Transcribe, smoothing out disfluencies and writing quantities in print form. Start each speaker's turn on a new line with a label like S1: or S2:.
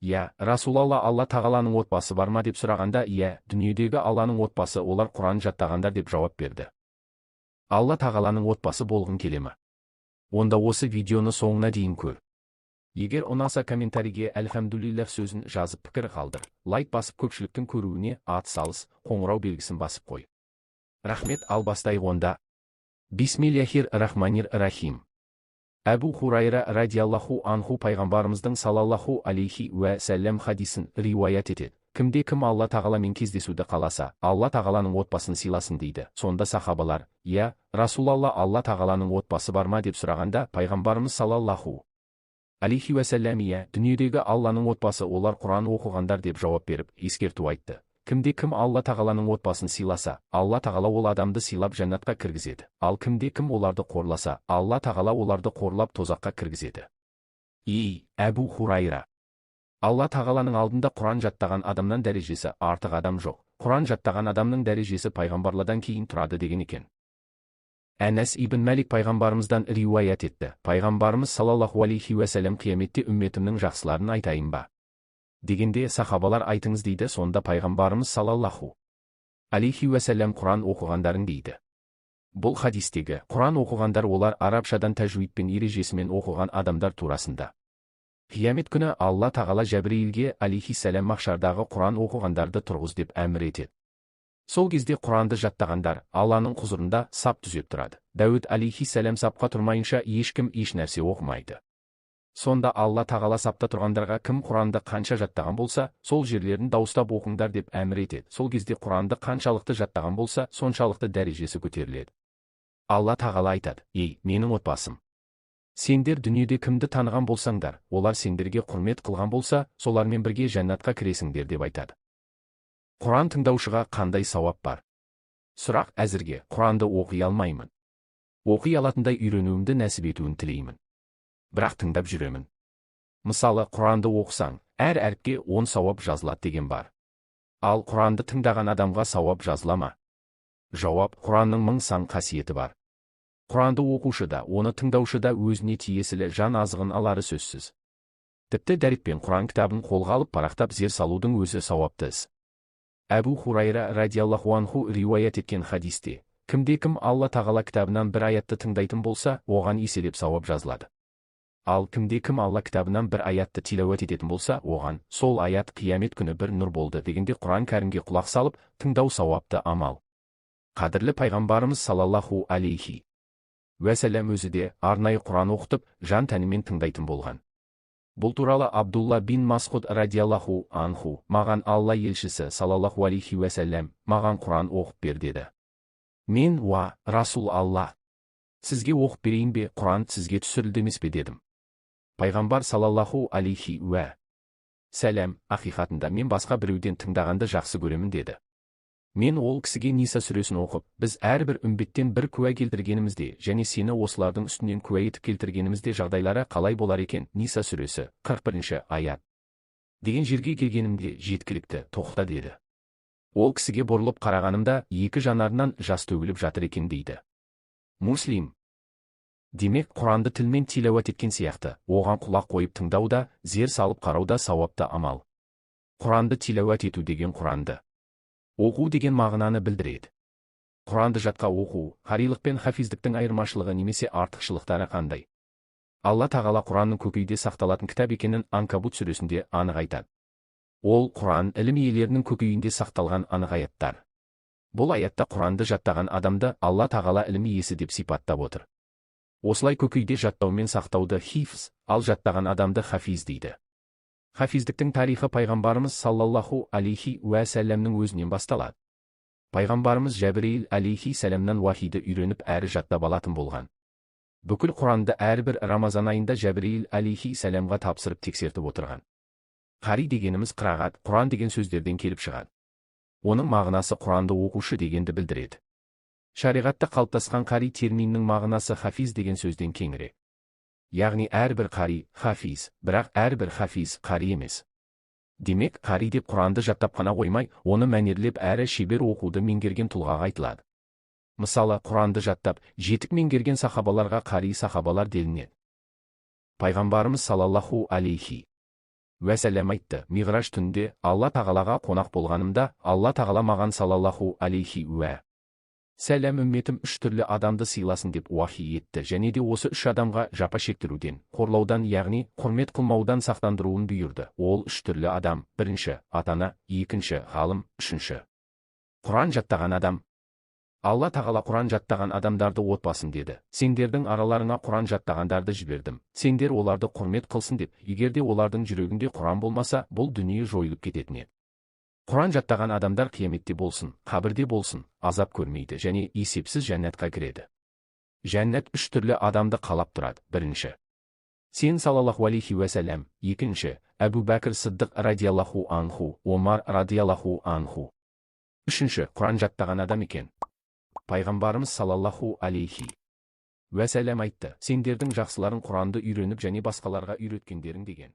S1: Иә, Расулалла Алла тағаланың отбасы бар ма деп сұрағанда, иә, дүниедегі Алланың отбасы олар Құран жаттағандар деп жауап берді. Алла тағаланың отбасы болғың келе ме? Онда осы видеоны соңына дейін көр. Егер ұнаса комментарийге әлхамдулиллах сөзін жазып пікір қалдыр. Лайк басып көпшіліктің көруіне атсалыс, қоңырау белгісін басып қой. Рахмет, ал бастайық онда. Бисмиллахир-рахманир-рахим. Әбу Хурайра радиаллаху анху пайғамбарымыздың салаллаху алейхи уә сәлем хадисін риуаят етеді. Кімде-кім Алла тағаламен кездесуді қаласа, Алла тағаланың отбасын сыйласын дейді. Сонда сахабалар, иә, Расулалла Алла тағаланың отбасы бар ма деп сұрағанда, пайғамбарымыз салаллаху алейхи уә сәлем, иә, дүниедегі Алланың отбасы олар Құран оқығандар деп жауап беріп, ескерту айтты. Кімде-кім Алла тағаланың отбасын сыйласа, Алла тағала ол адамды сыйлап жәннатқа кіргізеді. Ал кімде-кім оларды қорласа, Алла тағала оларды қорлап тозаққа кіргізеді. Әбу Хурайра. Алла тағаланың алдында Құран жаттаған адамнан дәрежесі артық адам жоқ. Құран жаттаған адамның дәрежесі пайғамбарлардан кейін тұрады деген екен. Әнәс ибн Мәлик пайғамбарымыздан риуаят етті. Пайғамбарымыз салаллаху алейхи уәсәлем қияметте үмметімнің жақсыларын айтайын ба дегенде, сахабалар айтыңыз дейді. Сонда пайғамбарымыз салаллаху алейхи уәсәлем Құран оқығандарын дейді. Бұл хадистегі Құран оқығандар олар арабшадан тәжуидпен ережесімен оқыған адамдар турасында. Қиямет күні Алла тағала Жәбірейілге алейхиссәлем махшардағы Құран оқығандарды тұрғыз деп әмір етеді. Сол кезде Құранды жаттағандар Алланың құзырында сап түзеп тұрады. Дәуд алейхиссәлем сапқа тұрмайынша ешкім еш нәрсе оқымайды. Сонда Алла тағала сапта тұрғандарға кім Құранды қанша жаттаған болса, сол жерлерін дауыстап оқыңдар деп әмір етеді. Сол кезде Құранды қаншалықты жаттаған болса, соншалықты дәрежесі көтеріледі. Алла тағала айтады: ей, менің отбасым, сендер дүниеде кімді таныған болсаңдар, олар сендерге құрмет қылған болса, солармен бірге жәннатқа кіресіңдер деп айтады. Құран тыңдаушыға қандай сауап бар? Сұрақ: әзірге Құранды оқи алмаймын. Оқи алатындай үйренуімді нәсіп етуін тілеймін. Бірақ тыңдап жүремін. Мысалы, Құранды оқысаң, әр әріпке 10 сауап жазылады деген бар. Ал Құранды тыңдаған адамға сауап жазыла ма? Жауап: Құранның 1000 сан қасиеті бар. Құранды оқушы да, оны тыңдаушы да өзіне тиесілі жан азығын алары сөзсіз. Тіпті дәріппен Құран кітабын қолға алып парақтап зер салудың өзі сауапты іс. Әбу Хурайра радиаллаху анху риуаят еткен хадисте, кімде-кім Алла тағала кітабынан бір аятты тыңдайтын болса, оған еселеп сауап жазылады. Ал кімде-кім Алла кітабынан бір аятты тилауат ететін болса, оған сол аят қиямет күні бір нұр болды дегенде Құран кәрімге құлақ салып, тыңдау сауапты амал. Қадірлі пайғамбарымыз салаллаху алейхи уәсәләм өзі де арнайы Құран оқытып, жан тәнімен тыңдайтын болған. Бұл туралы Абдулла бин Масғуд радиаллаху анху: маған Алла елшісі салаллаху алейхи уәсәләм маған Құран оқып бер деді. Мен: уа, Расул Алла, сізге оқып берейін бе, Құран сізге түсірілді емес пе дедім. Пайғамбар салаллаху алейхи уә сәләм: ақиқатында мен басқа біреуден тыңдағанды жақсы көремін деді. Мен ол кісіге Ниса сүресін оқып, біз әрбір үмбеттен бір куә келтіргенімізде және сені осылардың үстінен куә етіп келтіргенімізде жағдайлары қалай болар екен, Ниса сүресі 41 аят деген жерге келгенімде жеткілікті, тоқта деді. Ол кісіге бұрылып қарағанымда екі жанарынан жас төгіліп жатыр екен дейді. Муслим. Демек, Құранды тілмен тилауат еткен сияқты, оған құлақ қойып тыңдауда, зер салып қарауда сауапты амал. Құранды тилауат ету деген Құранды оқу деген мағынаны білдіреді. Құранды жатқа оқу, қарилық пен хафиздіктің айырмашылығы немесе артықшылықтары қандай? Алла тағала Құранның көкейде сақталатын кітап екенін Анкабут сүресінде анық айтады. Ол Құран ілім иелерінің көкейінде сақталған анық аяттар. Бұл аятта Құранды жаттаған адамды Алла тағала ілім иесі деп сипаттап отыр. Осылай көкейде жаттаумен сақтауды хифз, ал жаттаған адамды хафиз дейді. Хафиздіктің тарихы пайғамбарымыз саллаллаху алейхи уәсәләмнің өзінен басталады. Пайғамбарымыз Жәбірейіл алейхи сәлемнен уахиді үйреніп әрі жаттап алатын болған. Бүкіл Құранды әрбір Рамазан айында Жәбірейіл алейхи сәлемға тапсырып тексертіп отырған. Қари дегеніміз қырағат, Құран деген сөздерден келіп шығады. Оның мағынасы Құранды оқушы дегенді білдіреді. Шариғатта қалыптасқан қари терминінің мағынасы хафиз деген сөзден кеңірек. Яғни әрбір қари хафиз, бірақ әрбір хафиз қари емес. Демек, қари деп Құранды жаттап қана қоймай, оны мәнерлеп әрі шебер оқуды меңгерген тұлғаға айтылады. Мысалы, Құранды жаттап, жетік меңгерген сахабаларға қари сахабалар делінеді. Пайғамбарымыз салаллаху алейхи уәсәләм айтты: Миғраж түнде Алла тағалаға қонақ болғанымда, Алла тағала маған салаллаху алейхи уә сәлем үмметім 3 түрлі адамды сыйласын деп уахи етті, және де осы 3 адамға жапа шектіруден, қорлаудан, яғни құрмет қылмаудан сақтандыруын бұйырды. Ол 3 түрлі адам: бірінші ата-ана, екінші ғалым, үшінші Құран жаттаған адам. Алла тағала Құран жаттаған адамдарды отбасын деді: сендердің араларыңа Құран жаттағандарды жібердім, сендер оларды құрмет қылсын деп. Егерде олардың жүрегінде Құран болмаса, бұл дүние жойылып кететін еді. Құран жаттаған адамдар қияметте болсын, қабірде болсын, азап көрмейді және есепсіз жәннатқа кіреді. Жәннат 3 түрлі адамды қалап тұрады. Бірінші сен салаллаху алейхи уәсәләм, екінші Әбу Бәкір Сыддық радиаллаху анху, Омар радиаллаху анху, үшінші Құран жаттаған адам екен. Пайғамбарымыз салаллаху алейхи уәсәләм айтты: сендердің жақсыларың Құранды үйреніп және басқаларға үйреткендерің деген.